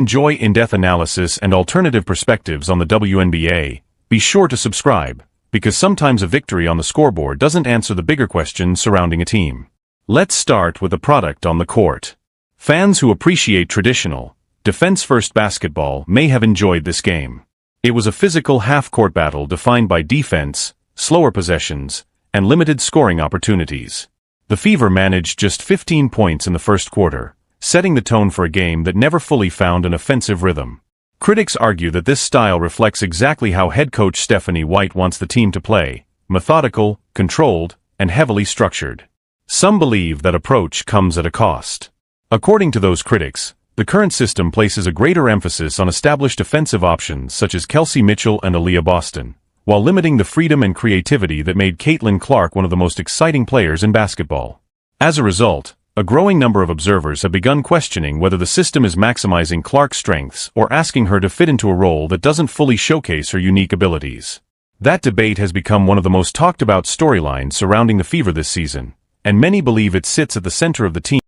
Enjoy in-depth analysis and alternative perspectives on the WNBA, be sure to subscribe, because sometimes a victory on the scoreboard doesn't answer the bigger questions surrounding a team. Let's start with the product on the court. Fans who appreciate traditional, defense-first basketball may have enjoyed this game. It was a physical half-court battle defined by defense, slower possessions, and limited scoring opportunities. The Fever managed just 15 points in the first quarter, setting the tone for a game that never fully found an offensive rhythm. Critics argue that this style reflects exactly how head coach Stephanie White wants the team to play: methodical, controlled, and heavily structured. Some believe that approach comes at a cost. According to those critics, the current system places a greater emphasis on established offensive options such as Kelsey Mitchell and Aaliyah Boston, while limiting the freedom and creativity that made Caitlin Clark one of the most exciting players in basketball. As a result, a growing number of observers have begun questioning whether the system is maximizing Clark's strengths or asking her to fit into a role that doesn't fully showcase her unique abilities. That debate has become one of the most talked about storylines surrounding the Fever this season, and many believe it sits at the center of the team.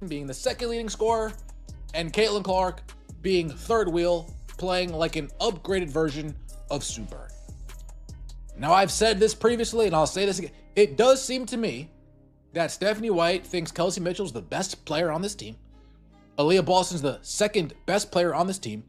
Being the second leading scorer, and Caitlin Clark being third wheel, playing like an upgraded version of Sue Bird. Now, I've said this previously, and I'll say this again. It does seem to me that Stephanie White thinks Kelsey Mitchell's the best player on this team, Aaliyah Boston's the second best player on this team,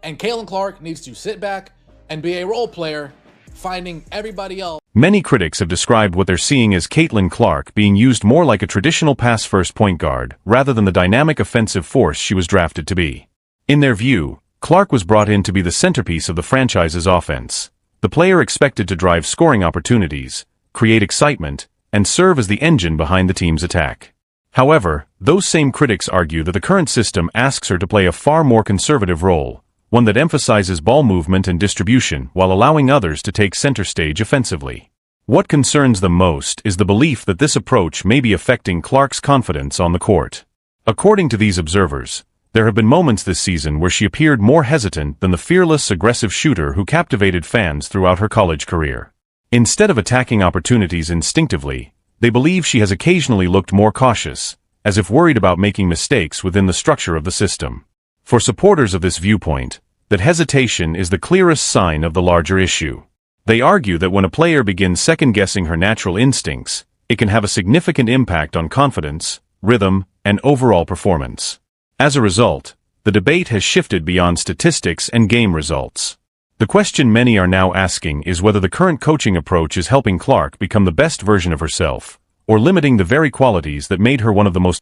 and Caitlin Clark needs to sit back and be a role player, finding everybody else. Many critics have described what they're seeing as Caitlin Clark being used more like a traditional pass-first point guard rather than the dynamic offensive force she was drafted to be. In their view, Clark was brought in to be the centerpiece of the franchise's offense, the player expected to drive scoring opportunities, create excitement, and serve as the engine behind the team's attack. However, those same critics argue that the current system asks her to play a far more conservative role, one that emphasizes ball movement and distribution while allowing others to take center stage offensively. What concerns them most is the belief that this approach may be affecting Clark's confidence on the court. According to these observers, there have been moments this season where she appeared more hesitant than the fearless, aggressive shooter who captivated fans throughout her college career. Instead of attacking opportunities instinctively, they believe she has occasionally looked more cautious, as if worried about making mistakes within the structure of the system. For supporters of this viewpoint, that hesitation is the clearest sign of the larger issue. They argue that when a player begins second-guessing her natural instincts, it can have a significant impact on confidence, rhythm, and overall performance. As a result, the debate has shifted beyond statistics and game results. The question many are now asking is whether the current coaching approach is helping Clark become the best version of herself, or limiting the very qualities that made her one of the most.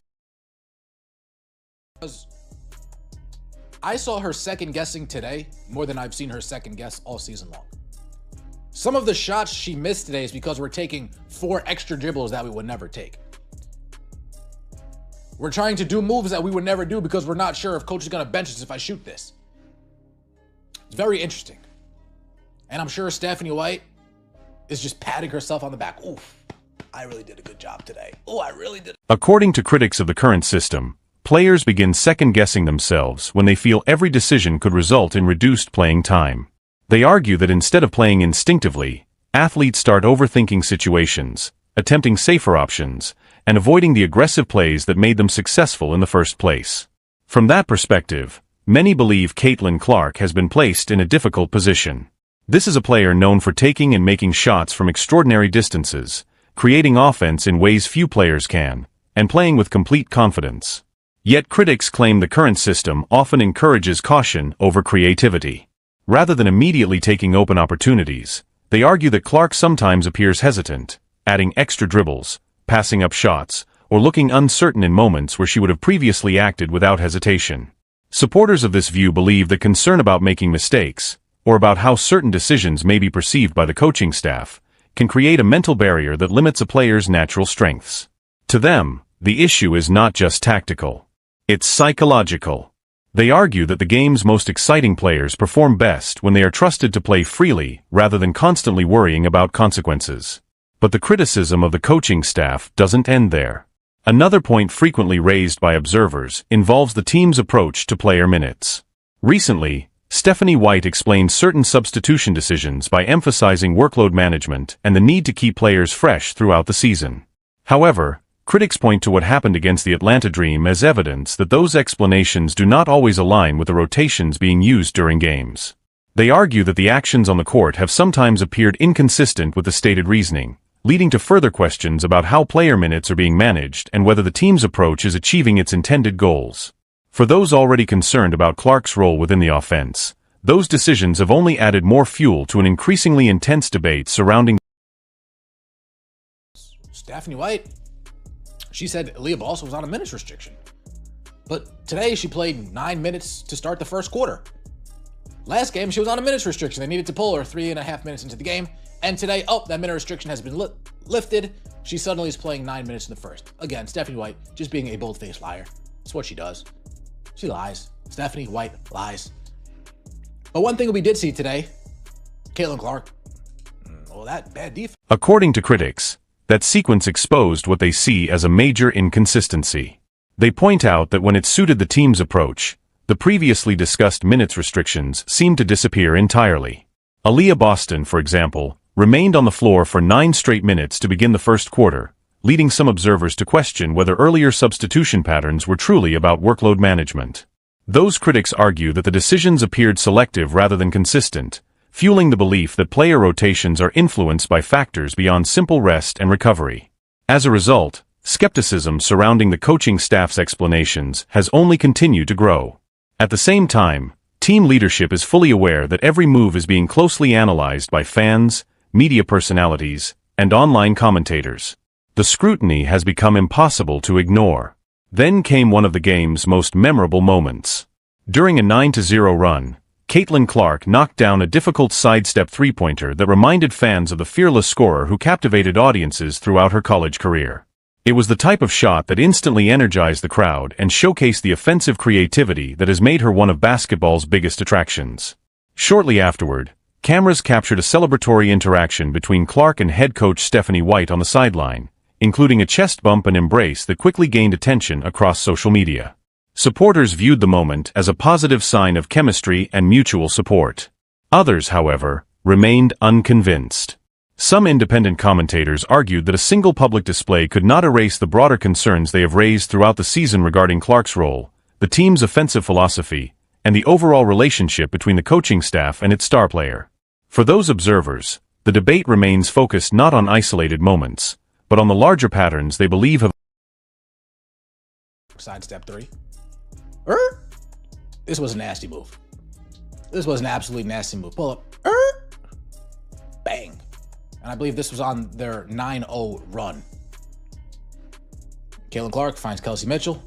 I saw her second guessing today more than I've seen her second guess all season long. Some of the shots she missed today is because we're taking 4 extra dribbles that we would never take. We're trying to do moves that we would never do because we're not sure if coach is going to bench us if I shoot this. It's very interesting. And I'm sure Stephanie White is just patting herself on the back. Oof, I really did a good job today. Oh, I really did. According to critics of the current system, players begin second-guessing themselves when they feel every decision could result in reduced playing time. They argue that instead of playing instinctively, athletes start overthinking situations, attempting safer options, and avoiding the aggressive plays that made them successful in the first place. From that perspective, many believe Caitlin Clark has been placed in a difficult position. This is a player known for taking and making shots from extraordinary distances, creating offense in ways few players can, and playing with complete confidence. Yet critics claim the current system often encourages caution over creativity. Rather than immediately taking open opportunities, they argue that Clark sometimes appears hesitant, adding extra dribbles, passing up shots, or looking uncertain in moments where she would have previously acted without hesitation. Supporters of this view believe that concern about making mistakes, or about how certain decisions may be perceived by the coaching staff, can create a mental barrier that limits a player's natural strengths. To them, the issue is not just tactical. It's psychological. They argue that the game's most exciting players perform best when they are trusted to play freely rather than constantly worrying about consequences. But the criticism of the coaching staff doesn't end there. Another point frequently raised by observers involves the team's approach to player minutes. Recently, Stephanie White explained certain substitution decisions by emphasizing workload management and the need to keep players fresh throughout the season. However, Critics point to what happened against the Atlanta Dream as evidence that those explanations do not always align with the rotations being used during games. They argue that the actions on the court have sometimes appeared inconsistent with the stated reasoning, leading to further questions about how player minutes are being managed and whether the team's approach is achieving its intended goals. For those already concerned about Clark's role within the offense, those decisions have only added more fuel to an increasingly intense debate surrounding Stephanie White. She said Leah also was on a minutes restriction. But today she played 9 minutes to start the first quarter. Last game she was on a minutes restriction. They needed to pull her 3.5 minutes into the game. And today, that minute restriction has been lifted. She suddenly is playing 9 minutes in the first. Again, Stephanie White just being a bold-faced liar. That's what she does. She lies. Stephanie White lies. But one thing we did see today, Caitlin Clark, that bad defense. According to critics, that sequence exposed what they see as a major inconsistency. They point out that when it suited the team's approach, the previously discussed minutes restrictions seemed to disappear entirely. Aaliyah Boston, for example, remained on the floor for 9 straight minutes to begin the first quarter, leading some observers to question whether earlier substitution patterns were truly about workload management. Those critics argue that the decisions appeared selective rather than consistent, fueling the belief that player rotations are influenced by factors beyond simple rest and recovery. As a result, skepticism surrounding the coaching staff's explanations has only continued to grow. At the same time, team leadership is fully aware that every move is being closely analyzed by fans, media personalities, and online commentators. The scrutiny has become impossible to ignore. Then came one of the game's most memorable moments. During a 9-0 run, Caitlin Clark knocked down a difficult sidestep three-pointer that reminded fans of the fearless scorer who captivated audiences throughout her college career. It was the type of shot that instantly energized the crowd and showcased the offensive creativity that has made her one of basketball's biggest attractions. Shortly afterward, cameras captured a celebratory interaction between Clark and head coach Stephanie White on the sideline, including a chest bump and embrace that quickly gained attention across social media. Supporters viewed the moment as a positive sign of chemistry and mutual support. Others, however, remained unconvinced. Some independent commentators argued that a single public display could not erase the broader concerns they have raised throughout the season regarding Clark's role, the team's offensive philosophy, and the overall relationship between the coaching staff and its star player. For those observers, the debate remains focused not on isolated moments, but on the larger patterns they believe have. Sidestep 3. This was a nasty move. This was an absolutely nasty move. Pull up. Bang. And I believe this was on their 9-0 run. Caitlin Clark finds Kelsey Mitchell.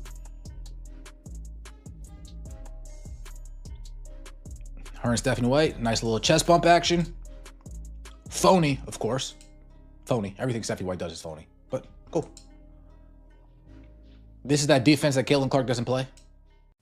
Her and Stephanie White, nice little chest bump action. Phony, of course. Phony. Everything Stephanie White does is phony. But cool. This is that defense that Caitlin Clark doesn't play.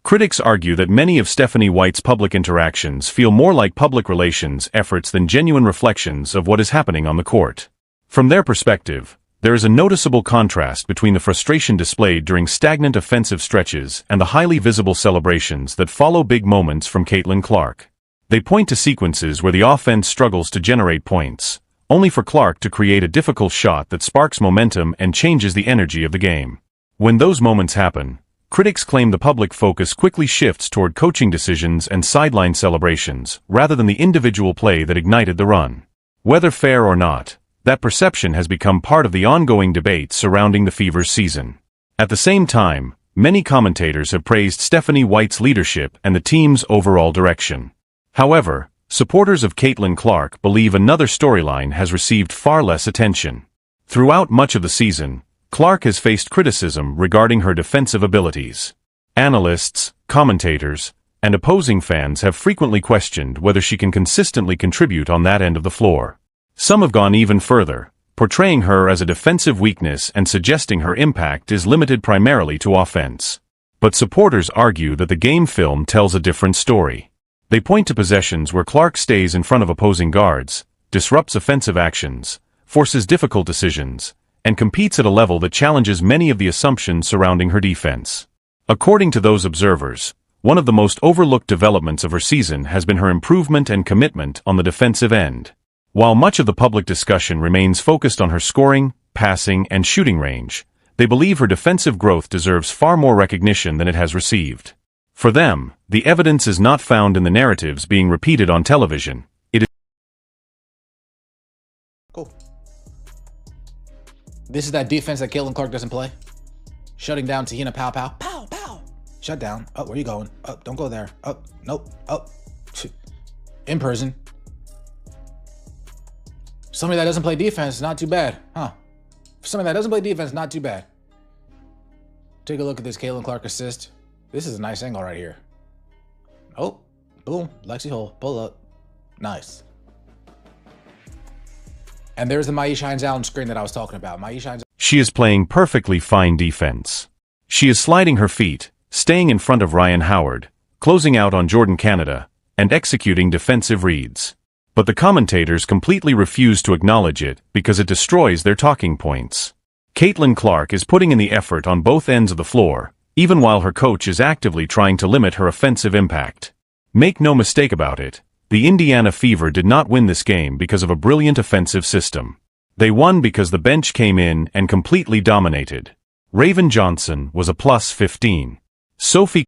Critics argue that many of Stephanie White's public interactions feel more like public relations efforts than genuine reflections of what is happening on the court. From their perspective, there is a noticeable contrast between the frustration displayed during stagnant offensive stretches and the highly visible celebrations that follow big moments from Caitlin Clark. They point to sequences where the offense struggles to generate points, only for Clark to create a difficult shot that sparks momentum and changes the energy of the game. When those moments happen, critics claim the public focus quickly shifts toward coaching decisions and sideline celebrations, rather than the individual play that ignited the run. Whether fair or not, that perception has become part of the ongoing debate surrounding the Fever's season. At the same time, many commentators have praised Stephanie White's leadership and the team's overall direction. However, supporters of Caitlin Clark believe another storyline has received far less attention. Throughout much of the season, Clark has faced criticism regarding her defensive abilities. Analysts, commentators, and opposing fans have frequently questioned whether she can consistently contribute on that end of the floor. Some have gone even further, portraying her as a defensive weakness and suggesting her impact is limited primarily to offense. But supporters argue that the game film tells a different story. They point to possessions where Clark stays in front of opposing guards, disrupts offensive actions, forces difficult decisions, and competes at a level that challenges many of the assumptions surrounding her defense. According to those observers, one of the most overlooked developments of her season has been her improvement and commitment on the defensive end. While much of the public discussion remains focused on her scoring, passing, and shooting range, They believe her defensive growth deserves far more recognition than it has received. For them, the evidence is not found in the narratives being repeated on television. It is cool. This is that defense that Caitlin Clark doesn't play. Shutting down Tahina Pow Pow. Pow, pow. Shut down. Oh, where are you going? Oh, don't go there. Oh, nope. Oh, in person. Somebody that doesn't play defense, not too bad, huh? For somebody that doesn't play defense, not too bad. Take a look at this Caitlin Clark assist. This is a nice angle right here. Oh, boom. Lexi hole. Pull up. Nice. And there's the Outshines out screen that I was talking about. Outshines. She is playing perfectly fine defense. She is sliding her feet, staying in front of Ryan Howard, closing out on Jordan Canada, and executing defensive reads. But the commentators completely refuse to acknowledge it because it destroys their talking points. Caitlin Clark is putting in the effort on both ends of the floor, even while her coach is actively trying to limit her offensive impact. Make no mistake about it, the Indiana Fever did not win this game because of a brilliant offensive system. They won because the bench came in and completely dominated. Raven Johnson was a +15. Sophie